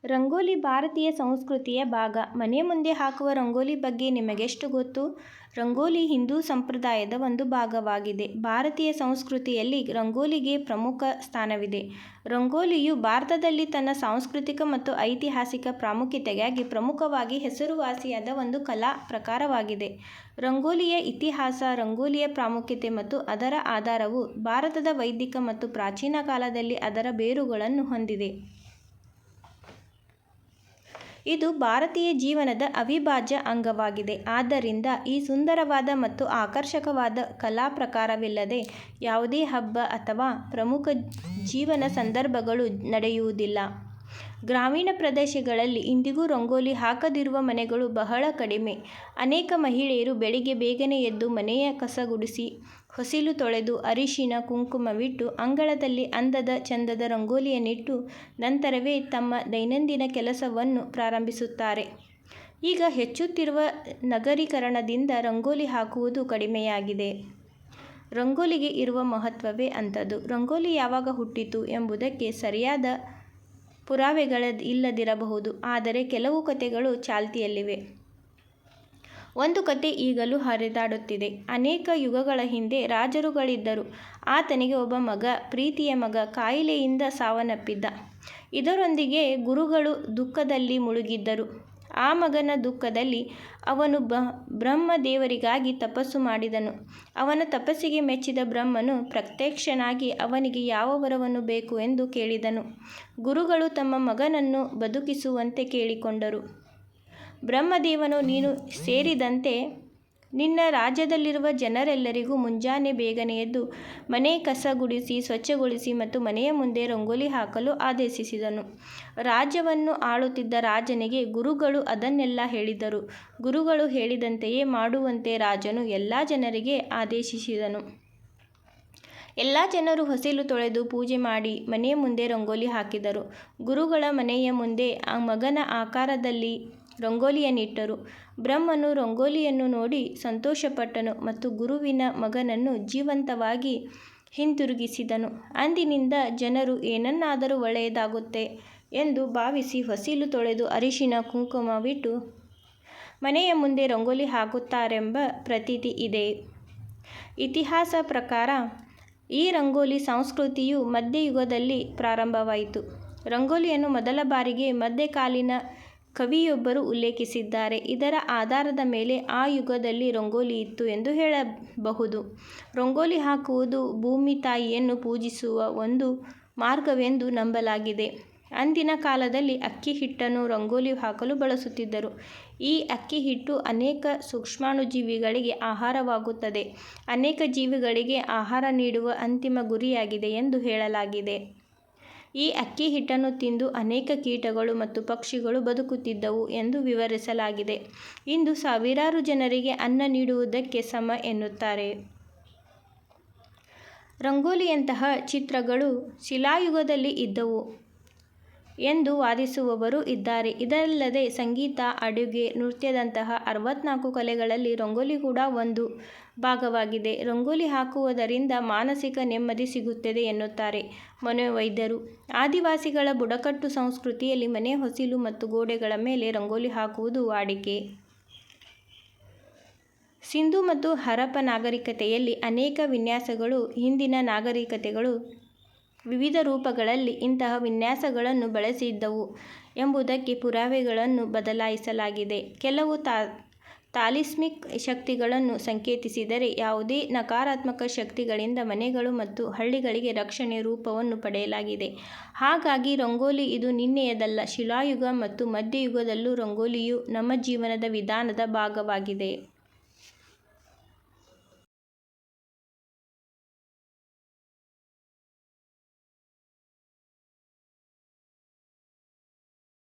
ರಂಗೋಲಿ ಭಾರತೀಯ ಸಂಸ್ಕೃತಿಯ ಭಾಗ. ಮನೆ ಮುಂದೆ ಹಾಕುವ ರಂಗೋಲಿ ಬಗ್ಗೆ ನಿಮಗೆಷ್ಟು ಗೊತ್ತು? ರಂಗೋಲಿ ಹಿಂದೂ ಸಂಪ್ರದಾಯದ ಒಂದು ಭಾಗವಾಗಿದೆ. ಭಾರತೀಯ ಸಂಸ್ಕೃತಿಯಲ್ಲಿ ರಂಗೋಲಿಗೆ ಪ್ರಮುಖ ಸ್ಥಾನವಿದೆ. ರಂಗೋಲಿಯು ಭಾರತದಲ್ಲಿ ತನ್ನ ಸಾಂಸ್ಕೃತಿಕ ಮತ್ತು ಐತಿಹಾಸಿಕ ಪ್ರಾಮುಖ್ಯತೆಗಾಗಿ ಪ್ರಮುಖವಾಗಿ ಹೆಸರುವಾಸಿಯಾದ ಒಂದು ಕಲಾ ಪ್ರಕಾರವಾಗಿದೆ. ರಂಗೋಲಿಯ ಇತಿಹಾಸ, ರಂಗೋಲಿಯ ಪ್ರಾಮುಖ್ಯತೆ ಮತ್ತು ಅದರ ಆಧಾರವು ಭಾರತದ ವೈದಿಕ ಮತ್ತು ಪ್ರಾಚೀನ ಕಾಲದಲ್ಲಿ ಅದರ ಬೇರುಗಳನ್ನು ಹೊಂದಿದೆ. ಇದು ಭಾರತೀಯ ಜೀವನದ ಅವಿಭಾಜ್ಯ ಅಂಗವಾಗಿದೆ. ಆದ್ದರಿಂದ ಈ ಸುಂದರವಾದ ಮತ್ತು ಆಕರ್ಷಕವಾದ ಕಲಾ ಪ್ರಕಾರವಿಲ್ಲದೆ ಯಾವುದೇ ಹಬ್ಬ ಅಥವಾ ಪ್ರಮುಖ ಜೀವನ ಸಂದರ್ಭಗಳು ನಡೆಯುವುದಿಲ್ಲ. ಗ್ರಾಮೀಣ ಪ್ರದೇಶಗಳಲ್ಲಿ ಇಂದಿಗೂ ರಂಗೋಲಿ ಹಾಕದಿರುವ ಮನೆಗಳು ಬಹಳ ಕಡಿಮೆ. ಅನೇಕ ಮಹಿಳೆಯರು ಬೆಳಿಗ್ಗೆ ಬೇಗನೆ ಎದ್ದು ಮನೆಯ ಕಸ ಗುಡಿಸಿ, ಹೊಸಿಲು ತೊಳೆದು, ಅರಿಶಿನ ಕುಂಕುಮವಿಟ್ಟು, ಅಂಗಳದಲ್ಲಿ ಅಂದದ ಚಂದದ ರಂಗೋಲಿಯನ್ನಿಟ್ಟು ನಂತರವೇ ತಮ್ಮ ದೈನಂದಿನ ಕೆಲಸವನ್ನು ಪ್ರಾರಂಭಿಸುತ್ತಾರೆ. ಈಗ ಹೆಚ್ಚುತ್ತಿರುವ ನಗರೀಕರಣದಿಂದ ರಂಗೋಲಿ ಹಾಕುವುದು ಕಡಿಮೆಯಾಗಿದೆ. ರಂಗೋಲಿಗೆ ಇರುವ ಮಹತ್ವವೇ ಅಂಥದ್ದು. ರಂಗೋಲಿ ಯಾವಾಗ ಹುಟ್ಟಿತು ಎಂಬುದಕ್ಕೆ ಸರಿಯಾದ ಪುರಾವೆಗಳಿಲ್ಲದಿರಬಹುದು. ಆದರೆ ಕೆಲವು ಕಥೆಗಳು ಚಾಲ್ತಿಯಲ್ಲಿವೆ. ಒಂದು ಕಥೆ ಈಗಲೂ ಹರಿದಾಡುತ್ತಿದೆ. ಅನೇಕ ಯುಗಗಳ ಹಿಂದೆ ರಾಜರುಗಳಿದ್ದರು. ಆತನಿಗೆ ಒಬ್ಬ ಮಗ, ಪ್ರೀತಿಯ ಮಗ, ಕಾಯಿಲೆಯಿಂದ ಸಾವನ್ನಪ್ಪಿದ್ದ. ಇದರೊಂದಿಗೆ ಗುರುಗಳು ದುಃಖದಲ್ಲಿ ಮುಳುಗಿದ್ದರು. ಆ ಮಗನ ದುಃಖದಲ್ಲಿ ಅವನು ಬ್ರಹ್ಮದೇವರಿಗಾಗಿ ತಪಸ್ಸು ಮಾಡಿದನು. ಅವನ ತಪಸ್ಸಿಗೆ ಮೆಚ್ಚಿದ ಬ್ರಹ್ಮನು ಪ್ರತ್ಯಕ್ಷನಾಗಿ ಅವನಿಗೆ ಯಾವ ವರವನ್ನು ಬೇಕು ಎಂದು ಕೇಳಿದನು. ಗುರುಗಳು ತಮ್ಮ ಮಗನನ್ನು ಬದುಕಿಸುವಂತೆ ಕೇಳಿಕೊಂಡರು. ಬ್ರಹ್ಮದೇವನು, ನೀನು ಸೇರಿದಂತೆ ನಿನ್ನ ರಾಜ್ಯದಲ್ಲಿರುವ ಜನರೆಲ್ಲರಿಗೂ ಮುಂಜಾನೆ ಬೇಗನೆ ಎದ್ದು ಮನೆ ಕಸ ಗುಡಿಸಿ ಸ್ವಚ್ಛಗೊಳಿಸಿ ಮತ್ತು ಮನೆಯ ಮುಂದೆ ರಂಗೋಲಿ ಹಾಕಲು ಆದೇಶಿಸಿದನು. ರಾಜ್ಯವನ್ನು ಆಳುತ್ತಿದ್ದ ರಾಜನಿಗೆ ಗುರುಗಳು ಅದನ್ನೆಲ್ಲ ಹೇಳಿದರು. ಗುರುಗಳು ಹೇಳಿದಂತೆಯೇ ಮಾಡುವಂತೆ ರಾಜನು ಎಲ್ಲ ಜನರಿಗೆ ಆದೇಶಿಸಿದನು. ಎಲ್ಲ ಜನರು ಹೊಸಿಲು ತೊಳೆದು ಪೂಜೆ ಮಾಡಿ ಮನೆಯ ಮುಂದೆ ರಂಗೋಲಿ ಹಾಕಿದರು. ಗುರುಗಳ ಮನೆಯ ಮುಂದೆ ಆ ಮಗನ ಆಕಾರದಲ್ಲಿ ರಂಗೋಲಿಯನ್ನಿಟ್ಟರು. ಬ್ರಹ್ಮನು ರಂಗೋಲಿಯನ್ನು ನೋಡಿ ಸಂತೋಷಪಟ್ಟನು ಮತ್ತು ಗುರುವಿನ ಮಗನನ್ನು ಜೀವಂತವಾಗಿ ಹಿಂತಿರುಗಿಸಿದನು. ಅಂದಿನಿಂದ ಜನರು ಏನನ್ನಾದರೂ ಒಳ್ಳೆಯದಾಗುತ್ತೆ ಎಂದು ಭಾವಿಸಿ ಹೊಸಿಲು ತೊಳೆದು ಅರಿಶಿನ ಕುಂಕುಮವಿಟ್ಟು ಮನೆಯ ಮುಂದೆ ರಂಗೋಲಿ ಹಾಕುತ್ತಾರೆಂಬ ಪ್ರತೀತಿ ಇದೆ. ಇತಿಹಾಸ ಪ್ರಕಾರ ಈ ರಂಗೋಲಿ ಸಂಸ್ಕೃತಿಯು ಮಧ್ಯಯುಗದಲ್ಲಿ ಪ್ರಾರಂಭವಾಯಿತು. ರಂಗೋಲಿಯನ್ನು ಮೊದಲ ಬಾರಿಗೆ ಮಧ್ಯಕಾಲೀನ ಕವಿಯೊಬ್ಬರು ಉಲ್ಲೇಖಿಸಿದ್ದಾರೆ. ಇದರ ಆಧಾರದ ಮೇಲೆ ಆ ಯುಗದಲ್ಲಿ ರಂಗೋಲಿ ಇತ್ತು ಎಂದು ಹೇಳಬಹುದು. ರಂಗೋಲಿ ಹಾಕುವುದು ಭೂಮಿ ತಾಯಿಯನ್ನು ಪೂಜಿಸುವ ಒಂದು ಮಾರ್ಗವೆಂದು ನಂಬಲಾಗಿದೆ. ಅಂದಿನ ಕಾಲದಲ್ಲಿ ಅಕ್ಕಿ ಹಿಟ್ಟನ್ನು ರಂಗೋಲಿ ಹಾಕಲು ಬಳಸುತ್ತಿದ್ದರು. ಈ ಅಕ್ಕಿ ಹಿಟ್ಟು ಅನೇಕ ಸೂಕ್ಷ್ಮಾಣುಜೀವಿಗಳಿಗೆ ಆಹಾರವಾಗುತ್ತದೆ. ಅನೇಕ ಜೀವಿಗಳಿಗೆ ಆಹಾರ ನೀಡುವ ಅಂತಿಮ ಗುರಿಯಾಗಿದೆ ಎಂದು ಹೇಳಲಾಗಿದೆ. ಈ ಅಕ್ಕಿ ಹಿಟ್ಟನ್ನು ತಿಂದು ಅನೇಕ ಕೀಟಗಳು ಮತ್ತು ಪಕ್ಷಿಗಳು ಬದುಕುತ್ತಿದ್ದವು ಎಂದು ವಿವರಿಸಲಾಗಿದೆ. ಇಂದು ಸಾವಿರಾರು ಜನರಿಗೆ ಅನ್ನ ನೀಡುವುದಕ್ಕೆ ಸಮ ಎನ್ನುತ್ತಾರೆ. ರಂಗೋಲಿಯಂತಹ ಚಿತ್ರಗಳು ಶಿಲಾಯುಗದಲ್ಲಿ ಇದ್ದವು ಎಂದು ವಾದಿಸುವವರೂ ಇದ್ದಾರೆ. ಇದಲ್ಲದೆ ಸಂಗೀತ, ಅಡುಗೆ, ನೃತ್ಯದಂತಹ 64 ಕಲೆಗಳಲ್ಲಿ ರಂಗೋಲಿ ಕೂಡ ಒಂದು ಭಾಗವಾಗಿದೆ. ರಂಗೋಲಿ ಹಾಕುವುದರಿಂದ ಮಾನಸಿಕ ನೆಮ್ಮದಿ ಸಿಗುತ್ತದೆ ಎನ್ನುತ್ತಾರೆ ಮನೋವೈದ್ಯರು. ಆದಿವಾಸಿಗಳ ಬುಡಕಟ್ಟು ಸಂಸ್ಕೃತಿಯಲ್ಲಿ ಮನೆ ಹೊಸಿಲು ಮತ್ತು ಗೋಡೆಗಳ ಮೇಲೆ ರಂಗೋಲಿ ಹಾಕುವುದು ವಾಡಿಕೆ. ಸಿಂಧೂ ಮತ್ತು ಹರಪ್ಪ ನಾಗರಿಕತೆಯಲ್ಲಿ ಅನೇಕ ವಿನ್ಯಾಸಗಳು ಹಿಂದಿನ ನಾಗರಿಕತೆಗಳು ವಿವಿಧ ರೂಪಗಳಲ್ಲಿ ಇಂತಹ ವಿನ್ಯಾಸಗಳನ್ನು ಬಳಸಿದ್ದವು ಎಂಬುದಕ್ಕೆ ಪುರಾವೆಗಳನ್ನು ಬದಲಾಯಿಸಲಾಗಿದೆ. ಕೆಲವು ತಾಲಿಸ್ಮಿಕ್ ಶಕ್ತಿಗಳನ್ನು ಸಂಕೇತಿಸಿದರೆ, ಯಾವುದೇ ನಕಾರಾತ್ಮಕ ಶಕ್ತಿಗಳಿಂದ ಮನೆಗಳು ಮತ್ತು ಹಳ್ಳಿಗಳಿಗೆ ರಕ್ಷಣೆ ರೂಪವನ್ನು ಪಡೆಯಲಾಗಿದೆ. ಹಾಗಾಗಿ ರಂಗೋಲಿ ಇದು ನಿನ್ನೆಯದಲ್ಲ. ಶಿಲಾಯುಗ ಮತ್ತು ಮಧ್ಯಯುಗದಲ್ಲೂ ರಂಗೋಲಿಯು ನಮ್ಮ ಜೀವನದ ವಿಧಾನದ ಭಾಗವಾಗಿದೆ.